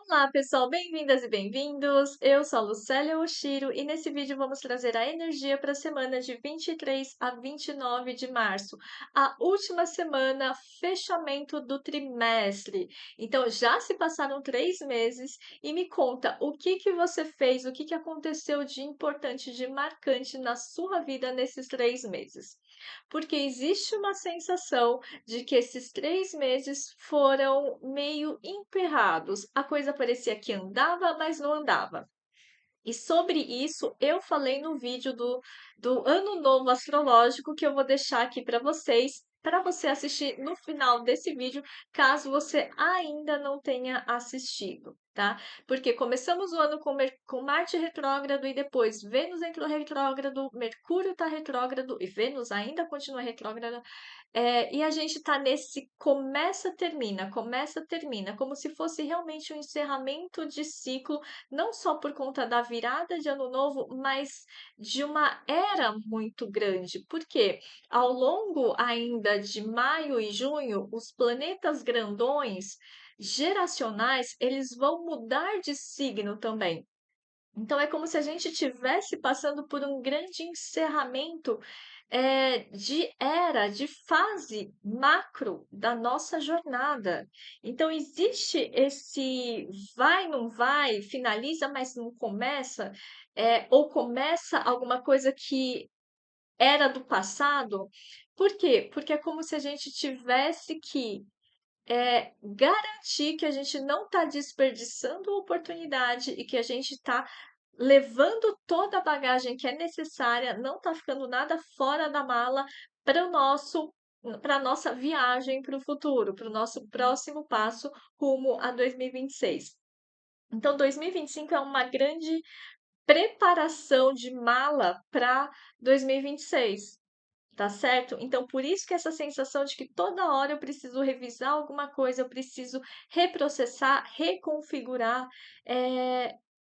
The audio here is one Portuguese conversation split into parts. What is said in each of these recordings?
Olá, pessoal, bem-vindas e bem-vindos. Eu sou a Lucélia Oshiro e nesse vídeo vamos trazer a energia para a semana de 23 a 29 de março, a última semana, fechamento do trimestre. Então, já se passaram 3 meses e me conta o que que você fez, o que que aconteceu de importante, de marcante na sua vida nesses 3 meses. Porque existe uma sensação de que esses 3 meses foram meio emperrados. A coisa parecia que andava, mas não andava. E sobre isso eu falei no vídeo do Ano Novo Astrológico, que eu vou deixar aqui para você assistir no final desse vídeo, caso você ainda não tenha assistido, tá? Porque começamos o ano com Marte retrógrado e depois Vênus entrou retrógrado, Mercúrio está retrógrado e Vênus ainda continua retrógrada. E a gente tá nesse começa, termina, como se fosse realmente um encerramento de ciclo, não só por conta da virada de ano novo, mas de uma era muito grande. Porque ao longo ainda de maio e junho, os planetas grandões geracionais, eles vão mudar de signo também. Então é como se a gente estivesse passando por um grande encerramento, de era, de fase macro da nossa jornada. Então existe esse vai, não vai, finaliza, mas não começa, ou começa alguma coisa que era do passado. Por quê? Porque é como se a gente tivesse que garantir que a gente não está desperdiçando a oportunidade e que a gente está levando toda a bagagem que é necessária, não está ficando nada fora da mala para a nossa viagem para o futuro, para o nosso próximo passo rumo a 2026. Então, 2025 é uma grande preparação de mala para 2026. Tá certo? Então, por isso que essa sensação de que toda hora eu preciso revisar alguma coisa, eu preciso reprocessar, reconfigurar,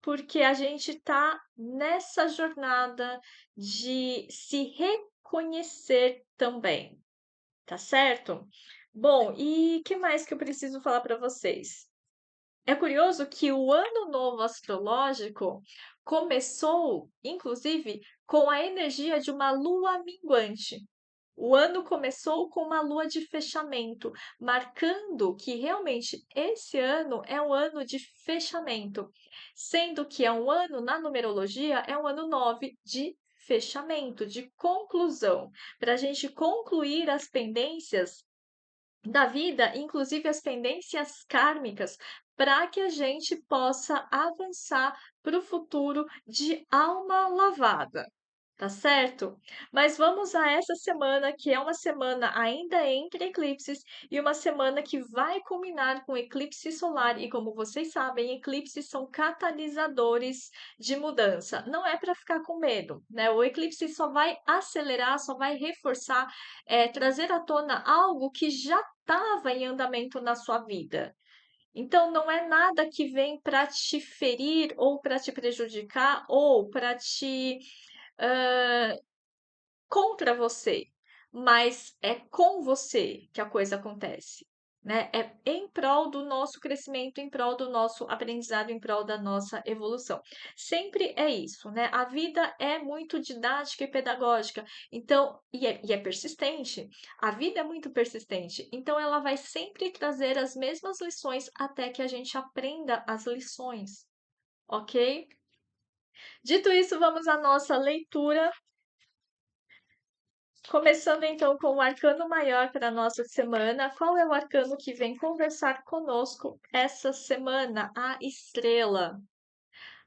porque a gente tá nessa jornada de se reconhecer também, tá certo? Bom, e que mais que eu preciso falar para vocês? É curioso que o ano novo astrológico começou, inclusive, com a energia de uma lua minguante. O ano começou com uma lua de fechamento, marcando que realmente esse ano é um ano de fechamento, sendo que é um ano, na numerologia, é um ano 9 de fechamento, de conclusão, para a gente concluir as pendências da vida, inclusive as pendências kármicas, para que a gente possa avançar para o futuro de alma lavada. Tá certo? Mas vamos a essa semana, que é uma semana ainda entre eclipses e uma semana que vai culminar com eclipse solar. E como vocês sabem, eclipses são catalisadores de mudança. Não é para ficar com medo, né? O eclipse só vai acelerar, só vai reforçar, trazer à tona algo que já estava em andamento na sua vida. Então, não é nada que vem para te ferir ou para te prejudicar ou para te hã, contra você, mas é com você que a coisa acontece, né? É em prol do nosso crescimento, em prol do nosso aprendizado, em prol da nossa evolução. Sempre é isso, né? A vida é muito didática e pedagógica, então, e é persistente. A vida é muito persistente, então ela vai sempre trazer as mesmas lições até que a gente aprenda as lições, ok? Dito isso, vamos à nossa leitura. Começando então com o arcano maior para a nossa semana. Qual é o arcano que vem conversar conosco essa semana? A estrela.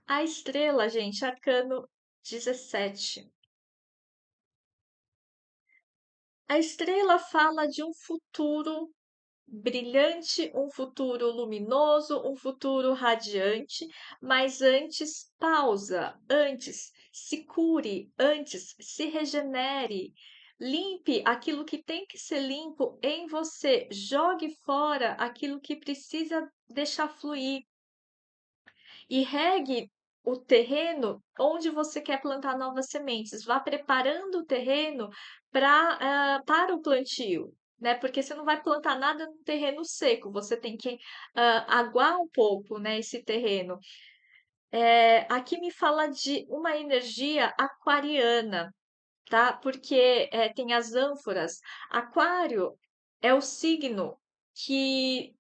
A estrela, gente, arcano 17. A estrela fala de um futuro brilhante, um futuro luminoso, um futuro radiante, mas antes pausa, antes se cure, antes se regenere. Limpe aquilo que tem que ser limpo em você, jogue fora aquilo que precisa deixar fluir e regue o terreno onde você quer plantar novas sementes. Vá preparando o terreno para o plantio. né? Porque você não vai plantar nada no terreno seco, você tem que aguar um pouco, né, esse terreno. Aqui me fala de uma energia aquariana, tá? Porque tem as ânforas. Aquário é o signo que,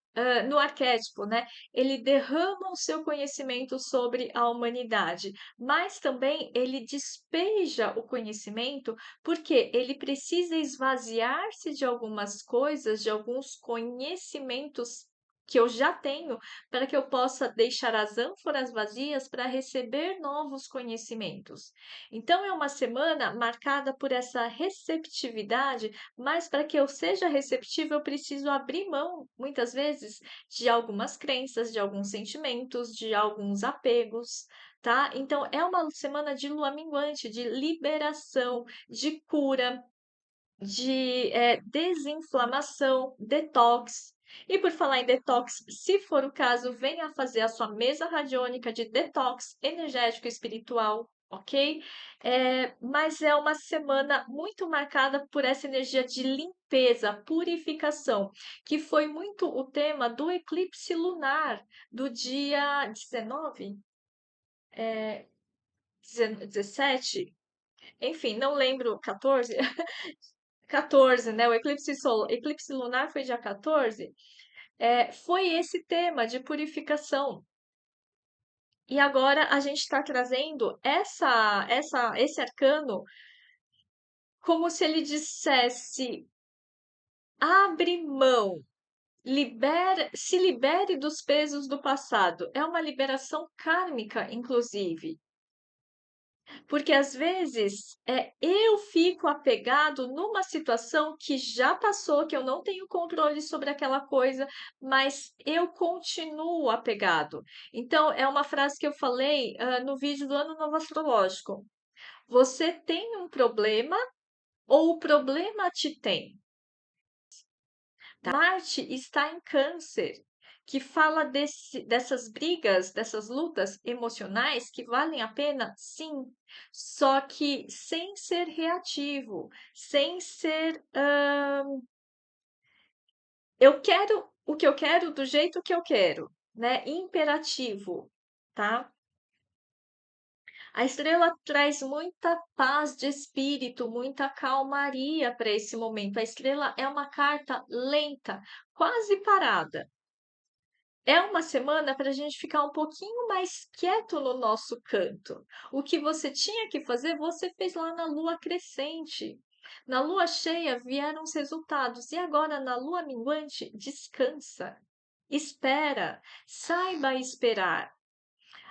no arquétipo, né, ele derrama o seu conhecimento sobre a humanidade, mas também ele despeja o conhecimento, porque ele precisa esvaziar-se de algumas coisas, de alguns conhecimentos que eu já tenho, para que eu possa deixar as ânforas vazias para receber novos conhecimentos. Então, é uma semana marcada por essa receptividade, mas para que eu seja receptiva, eu preciso abrir mão, muitas vezes, de algumas crenças, de alguns sentimentos, de alguns apegos, tá? Então, é uma semana de lua minguante, de liberação, de cura, de desinflamação, detox. E por falar em detox, se for o caso, venha fazer a sua mesa radiônica de detox energético e espiritual, ok? Mas é uma semana muito marcada por essa energia de limpeza, purificação, que foi muito o tema do eclipse lunar do dia 19, 17, enfim, não lembro, 14, 14, né? O eclipse lunar foi dia 14. Foi esse tema de purificação. E agora a gente está trazendo esse arcano como se ele dissesse: abre mão, se libere dos pesos do passado. É uma liberação kármica, inclusive. Porque às vezes eu fico apegado numa situação que já passou, que eu não tenho controle sobre aquela coisa, mas eu continuo apegado. Então, é uma frase que eu falei no vídeo do Ano Novo Astrológico. Você tem um problema ou o problema te tem? Marte está em Câncer, que fala dessas brigas, dessas lutas emocionais que valem a pena, sim, só que sem ser reativo, sem ser. Eu quero o que eu quero do jeito que eu quero, né? Imperativo, tá? A estrela traz muita paz de espírito, muita calmaria para esse momento. A estrela é uma carta lenta, quase parada. É uma semana para a gente ficar um pouquinho mais quieto no nosso canto. O que você tinha que fazer, você fez lá na lua crescente. Na lua cheia vieram os resultados, e agora na lua minguante, descansa, espera, saiba esperar.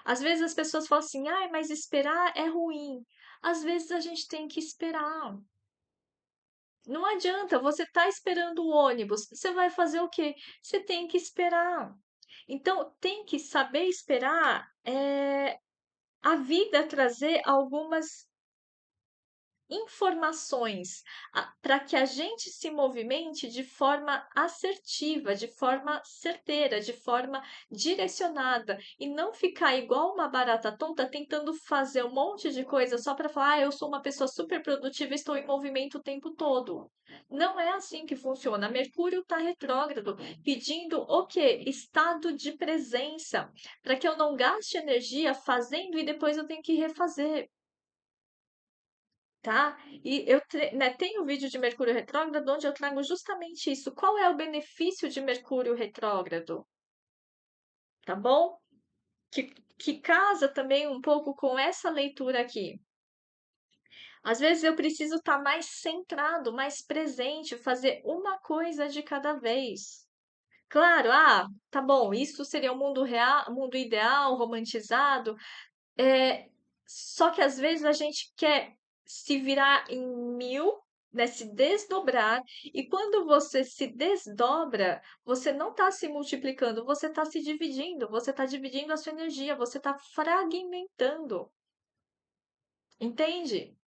Às vezes as pessoas falam assim: ai, mas esperar é ruim. Às vezes a gente tem que esperar. Não adianta, você está esperando o ônibus, você vai fazer o quê? Você tem que esperar. Então, tem que saber esperar a vida trazer algumas informações para que a gente se movimente de forma assertiva, de forma certeira, de forma direcionada e não ficar igual uma barata tonta tentando fazer um monte de coisa só para falar, eu sou uma pessoa super produtiva, estou em movimento o tempo todo. Não é assim que funciona. Mercúrio está retrógrado, pedindo o quê? Estado de presença, para que eu não gaste energia fazendo e depois eu tenho que refazer. Tá? E né, tenho um vídeo de Mercúrio retrógrado onde eu trago justamente isso. Qual é o benefício de Mercúrio retrógrado? Tá bom? Que casa também um pouco com essa leitura aqui. Às vezes eu preciso estar mais centrado, mais presente, fazer uma coisa de cada vez. Claro, tá bom, isso seria o mundo real, mundo ideal, romantizado. É, só que às vezes a gente quer se virar em mil, né, se desdobrar, e quando você se desdobra, você não está se multiplicando, você está se dividindo, você está dividindo a sua energia, você está fragmentando, entende?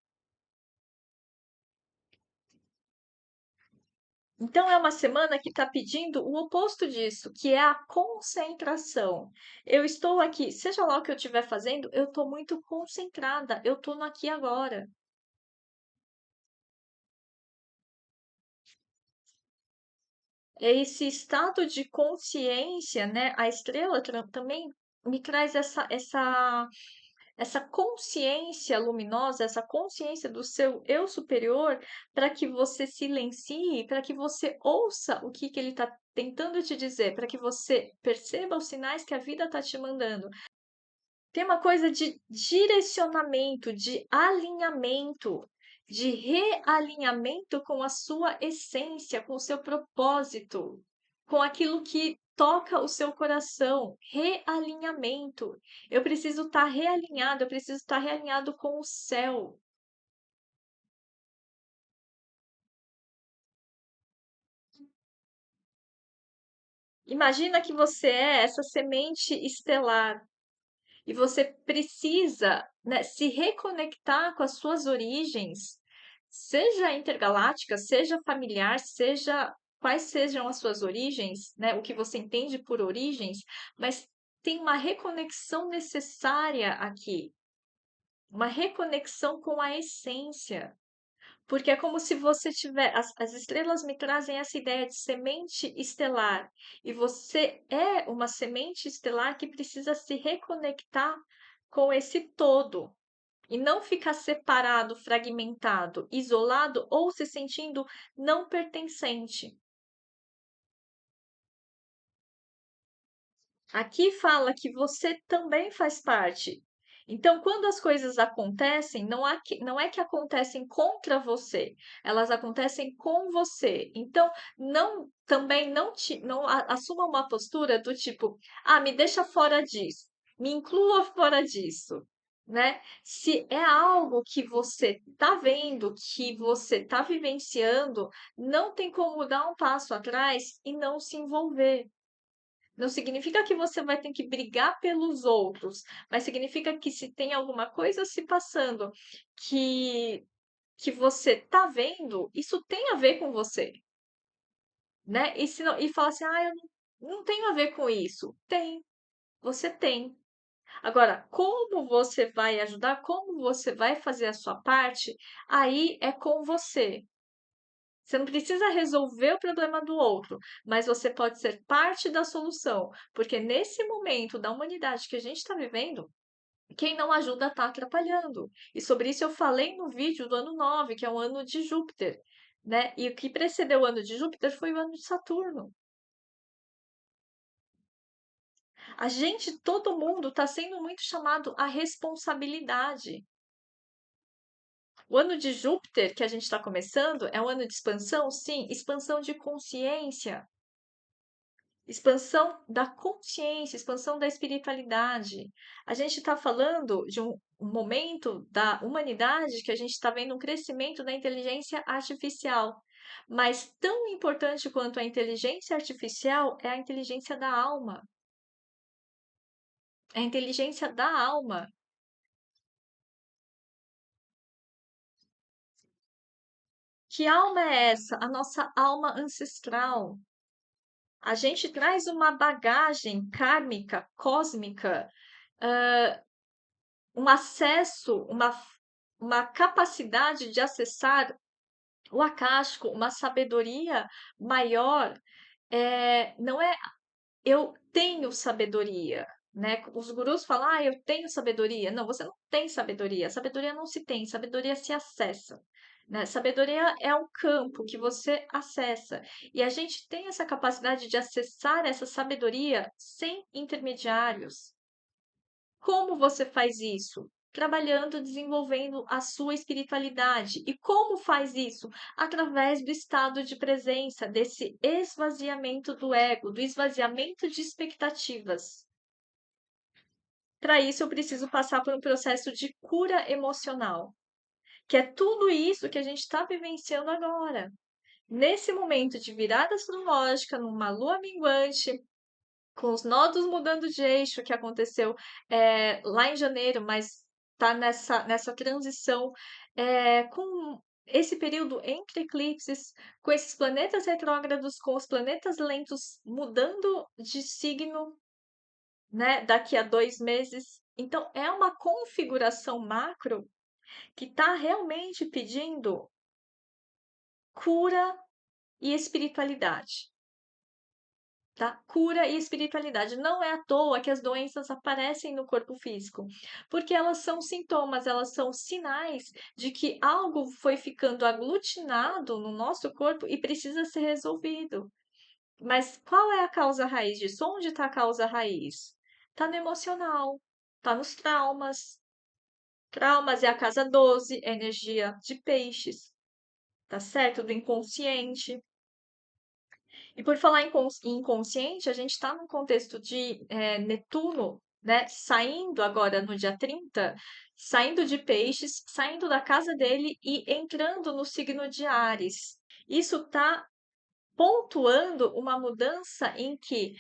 Então é uma semana que está pedindo o oposto disso, que é a concentração. Eu estou aqui, seja lá o que eu estiver fazendo, eu estou muito concentrada, eu estou no aqui e agora. É esse estado de consciência, né? A estrela também me traz essa consciência luminosa, essa consciência do seu eu superior, para que você silencie, para que você ouça o que ele está tentando te dizer, para que você perceba os sinais que a vida está te mandando. Tem uma coisa de direcionamento, de alinhamento, de realinhamento com a sua essência, com o seu propósito, com aquilo que toca o seu coração. Realinhamento. Eu preciso estar realinhado, eu preciso estar realinhado com o céu. Imagina que você é essa semente estelar. E você precisa, né, se reconectar com as suas origens, seja intergaláctica, seja familiar, seja quais sejam as suas origens, né, o que você entende por origens, mas tem uma reconexão necessária aqui, uma reconexão com a essência. Porque é como se você tiver. As estrelas me trazem essa ideia de semente estelar. E você é uma semente estelar que precisa se reconectar com esse todo. E não ficar separado, fragmentado, isolado ou se sentindo não pertencente. Aqui fala que você também faz parte. Então, quando as coisas acontecem, não é que acontecem contra você, elas acontecem com você. Então, não assuma uma postura do tipo, ah, me deixa fora disso, me inclua fora disso, né? Se é algo que você está vendo, que você está vivenciando, não tem como dar um passo atrás e não se envolver. Não significa que você vai ter que brigar pelos outros, mas significa que se tem alguma coisa se passando que que você tá vendo, isso tem a ver com você, né? E se não, e fala assim, ah, eu não tenho a ver com isso. Tem, você tem. Agora, como você vai ajudar, como você vai fazer a sua parte, aí é com você. Você não precisa resolver o problema do outro, mas você pode ser parte da solução, porque nesse momento da humanidade que a gente está vivendo, quem não ajuda está atrapalhando. E sobre isso eu falei no vídeo do ano 9, que é o ano de Júpiter, né? E o que precedeu o ano de Júpiter foi o ano de Saturno. A gente, todo mundo, está sendo muito chamado à responsabilidade. O ano de Júpiter, que a gente está começando, é um ano de expansão? Sim, expansão de consciência. Expansão da consciência, expansão da espiritualidade. A gente está falando de um momento da humanidade que a gente está vendo um crescimento da inteligência artificial. Mas tão importante quanto a inteligência artificial é a inteligência da alma. É a inteligência da alma. Que alma é essa? A nossa alma ancestral. A gente traz uma bagagem kármica, cósmica, um acesso, uma capacidade de acessar o acástico, uma sabedoria maior. Não é eu tenho sabedoria, né? Os gurus falam, ah, eu tenho sabedoria. Não, você não tem sabedoria. Sabedoria não se tem, sabedoria se acessa. Né? Sabedoria é um campo que você acessa. E a gente tem essa capacidade de acessar essa sabedoria sem intermediários. Como você faz isso? Trabalhando, desenvolvendo a sua espiritualidade. E como faz isso? Através do estado de presença, desse esvaziamento do ego, do esvaziamento de expectativas. Para isso, eu preciso passar por um processo de cura emocional, que é tudo isso que a gente está vivenciando agora. Nesse momento de virada astrológica, numa lua minguante, com os nodos mudando de eixo que aconteceu lá em janeiro, mas está nessa transição com esse período entre eclipses, com esses planetas retrógrados, com os planetas lentos mudando de signo, né, daqui a 2 meses. Então, é uma configuração macro que está realmente pedindo cura e espiritualidade. tá? Cura e espiritualidade. Não é à toa que as doenças aparecem no corpo físico, porque elas são sintomas, elas são sinais de que algo foi ficando aglutinado no nosso corpo e precisa ser resolvido. Mas qual é a causa raiz disso? Onde está a causa raiz? Está no emocional, está nos traumas. Traumas é a casa 12, é energia de peixes, tá certo? Do inconsciente. E por falar em inconsciente, a gente está num contexto de Netuno, né? Saindo agora no dia 30, saindo de Peixes, saindo da casa dele e entrando no signo de Áries. Isso está pontuando uma mudança em que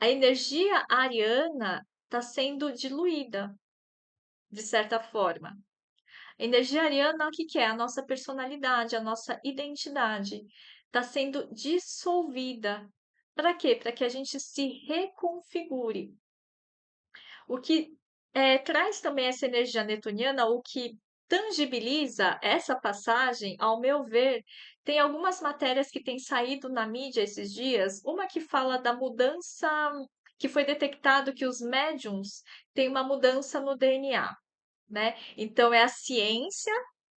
a energia ariana está sendo diluída, de certa forma. A energia ariana, o que que é? A nossa personalidade, a nossa identidade está sendo dissolvida. Para quê? Para que a gente se reconfigure. O que traz também essa energia netuniana, o que tangibiliza essa passagem, ao meu ver, tem algumas matérias que têm saído na mídia esses dias. Uma que fala da mudança, que foi detectado que os médiums têm uma mudança no DNA, né? Então, é a ciência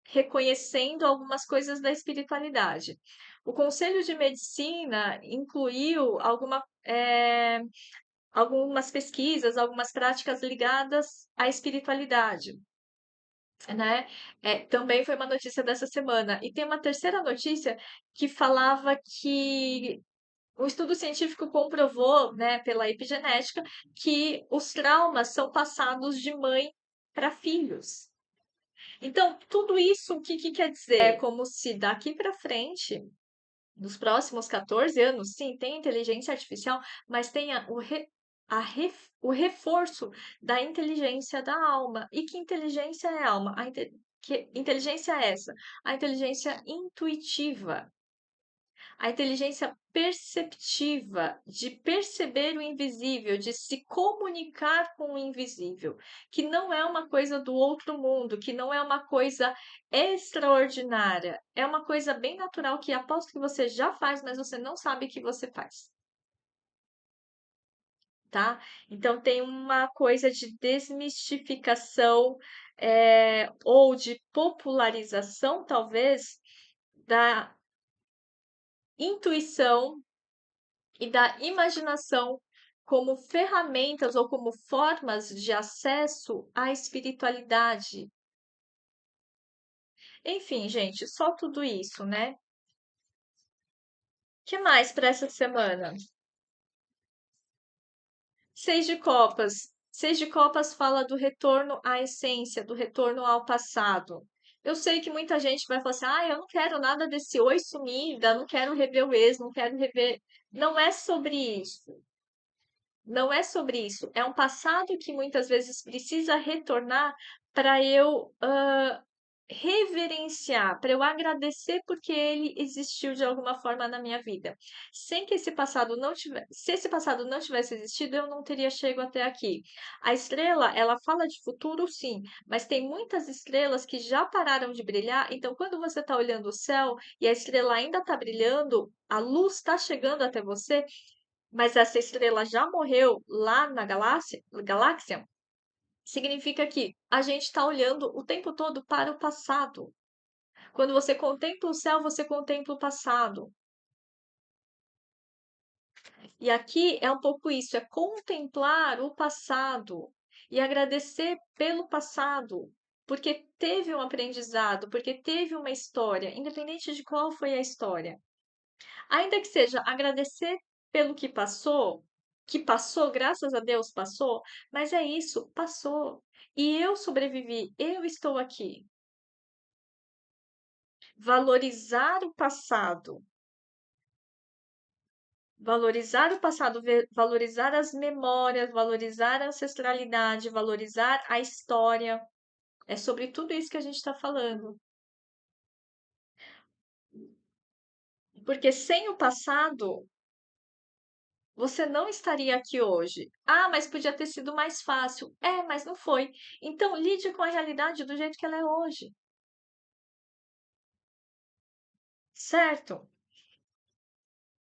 reconhecendo algumas coisas da espiritualidade. O Conselho de Medicina incluiu algumas pesquisas, algumas práticas ligadas à espiritualidade, né? Também foi uma notícia dessa semana. E tem uma terceira notícia que falava que o estudo científico comprovou, né, pela epigenética, que os traumas são passados de mãe para filhos. Então, tudo isso, o que que quer dizer? É como se daqui para frente, nos próximos 14 anos, sim, tem inteligência artificial, mas tenha o reforço da inteligência da alma. E que inteligência é a alma? Que inteligência é essa? A inteligência intuitiva, a inteligência perceptiva, de perceber o invisível, de se comunicar com o invisível, que não é uma coisa do outro mundo, que não é uma coisa extraordinária, é uma coisa bem natural que aposto que você já faz, mas você não sabe que você faz, tá? Então tem uma coisa de desmistificação, ou de popularização, talvez, da intuição e da imaginação como ferramentas ou como formas de acesso à espiritualidade. Enfim, gente, só tudo isso, né? Que mais para essa semana? Seis de Copas. Seis de Copas fala do retorno à essência, do retorno ao passado. Eu sei que muita gente vai falar assim: ah, eu não quero nada desse oi sumida, não quero rever o ex, não quero rever. Não é sobre isso. Não é sobre isso. É um passado que muitas vezes precisa retornar para eu reverenciar, para eu agradecer porque ele existiu de alguma forma na minha vida. Sem que esse passado não tivesse, se esse passado não tivesse existido, eu não teria chegado até aqui. A estrela, ela fala de futuro, sim, mas tem muitas estrelas que já pararam de brilhar. Então, quando você está olhando o céu e a estrela ainda está brilhando, a luz está chegando até você, mas essa estrela já morreu lá na galáxia, significa que a gente está olhando o tempo todo para o passado. Quando você contempla o céu, você contempla o passado. E aqui é um pouco isso, é contemplar o passado e agradecer pelo passado, porque teve um aprendizado, porque teve uma história, independente de qual foi a história. Ainda que seja agradecer pelo que passou, graças a Deus passou, mas é isso, passou. E eu sobrevivi, eu estou aqui. Valorizar o passado, valorizar o passado, valorizar as memórias, valorizar a ancestralidade, valorizar a história. É sobre tudo isso que a gente está falando. Porque sem o passado, você não estaria aqui hoje. Ah, mas podia ter sido mais fácil. É, mas não foi. Então, lide com a realidade do jeito que ela é hoje, certo?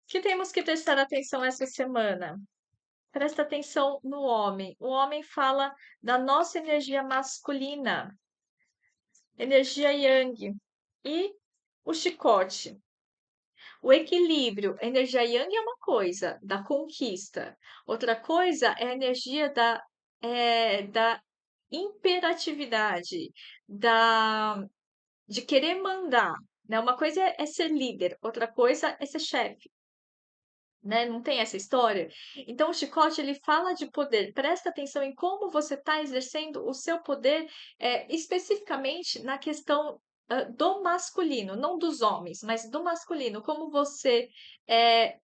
Que temos que prestar atenção essa semana? Presta atenção no homem. O homem fala da nossa energia masculina, energia yang. E o chicote. O equilíbrio, a energia yang é uma coisa, da conquista. Outra coisa é a energia da imperatividade, de querer mandar. Né? Uma coisa é ser líder, outra coisa é ser chefe. Né? Não tem essa história? Então, o chicote ele fala de poder. Presta atenção em como você está exercendo o seu poder, especificamente na questão do masculino, não dos homens, mas do masculino. Como você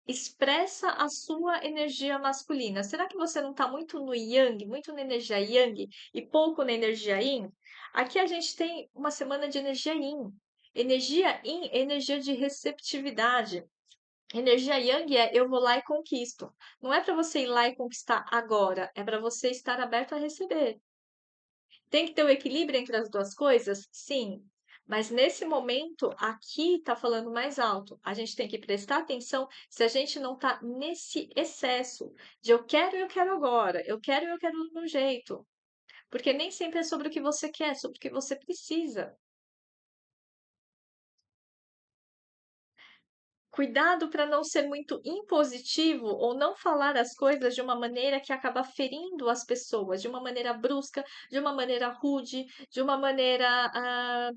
expressa a sua energia masculina. Será que você não está muito no yang, muito na energia yang e pouco na energia yin? Aqui a gente tem uma semana de energia yin. Energia yin é energia de receptividade. Energia Yang é eu vou lá e conquisto. Não é para você ir lá e conquistar agora, é para você estar aberto a receber. Tem que ter o equilíbrio entre as duas coisas? Sim. Mas nesse momento, aqui está falando mais alto. A gente tem que prestar atenção se a gente não está nesse excesso de eu quero e eu quero agora, eu quero e eu quero do meu jeito. Porque nem sempre é sobre o que você quer, é sobre o que você precisa. Cuidado para não ser muito impositivo ou não falar as coisas de uma maneira que acaba ferindo as pessoas, de uma maneira brusca, de uma maneira rude, de uma maneira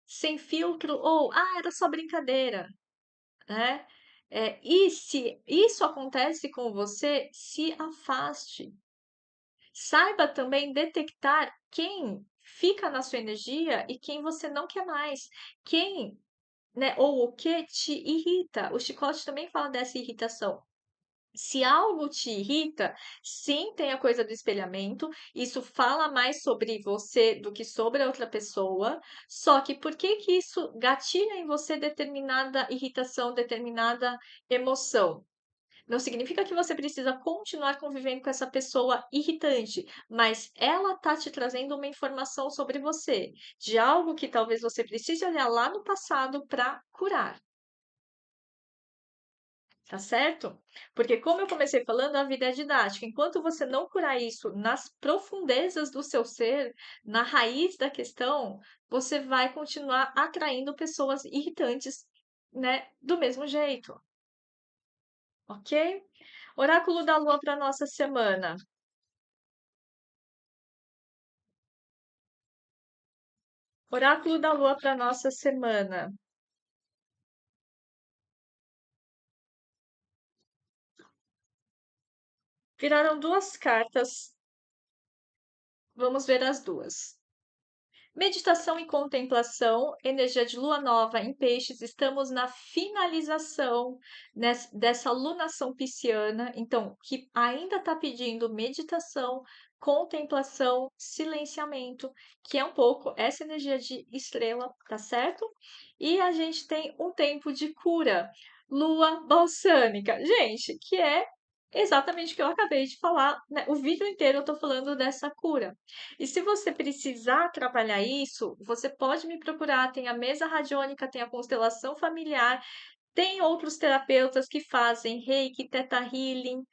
sem filtro, ou era só brincadeira, né? E se isso acontece com você, se afaste. Saiba também detectar quem fica na sua energia e quem você não quer mais. Quem né, ou o que te irrita. O chicote também fala dessa irritação. Se algo te irrita, sim, tem a coisa do espelhamento. Isso fala mais sobre você do que sobre a outra pessoa. Só que por que que isso gatilha em você determinada irritação, determinada emoção? Não significa que você precisa continuar convivendo com essa pessoa irritante, mas ela tá te trazendo uma informação sobre você, de algo que talvez você precise olhar lá no passado para curar, tá certo? Porque, como eu comecei falando, a vida é didática. Enquanto você não curar isso nas profundezas do seu ser, na raiz da questão, você vai continuar atraindo pessoas irritantes, né, do mesmo jeito, ok? Oráculo da Lua para nossa semana. Oráculo da Lua para nossa semana. Viraram duas cartas. Vamos ver as duas. Meditação e contemplação, energia de lua nova em peixes, estamos na finalização dessa lunação pisciana, então, que ainda está pedindo meditação, contemplação, silenciamento, que é um pouco essa energia de estrela, tá certo? E a gente tem um tempo de cura, lua balsâmica, gente, que é exatamente o que eu acabei de falar, né? O vídeo inteiro eu tô falando dessa cura. E se você precisar trabalhar isso, você pode me procurar. Tem a mesa radiônica, tem a constelação familiar, tem outros terapeutas que fazem Reiki, Theta Healing,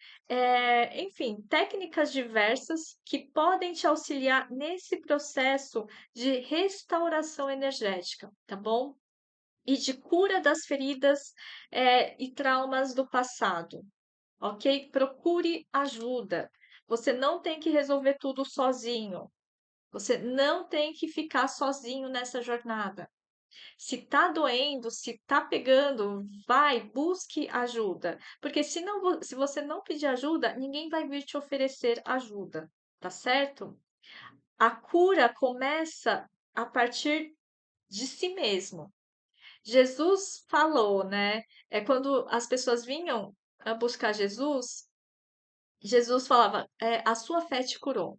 enfim, técnicas diversas que podem te auxiliar nesse processo de restauração energética, tá bom? E de cura das feridas, e traumas do passado, ok? Procure ajuda. Você não tem que resolver tudo sozinho. Você não tem que ficar sozinho nessa jornada. Se tá doendo, se tá pegando, vai, busque ajuda. Porque se você não pedir ajuda, ninguém vai vir te oferecer ajuda, tá certo? A cura começa a partir de si mesmo. Jesus falou, né? É quando as pessoas vinham a buscar Jesus, Jesus falava, a sua fé te curou.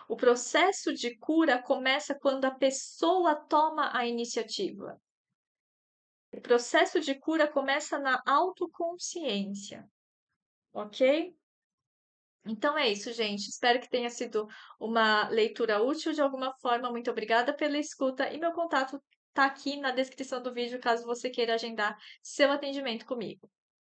O processo de cura começa quando a pessoa toma a iniciativa. O processo de cura começa na autoconsciência, ok? Então é isso, gente. Espero que tenha sido uma leitura útil de alguma forma. Muito obrigada pela escuta e meu contato está aqui na descrição do vídeo, caso você queira agendar seu atendimento comigo.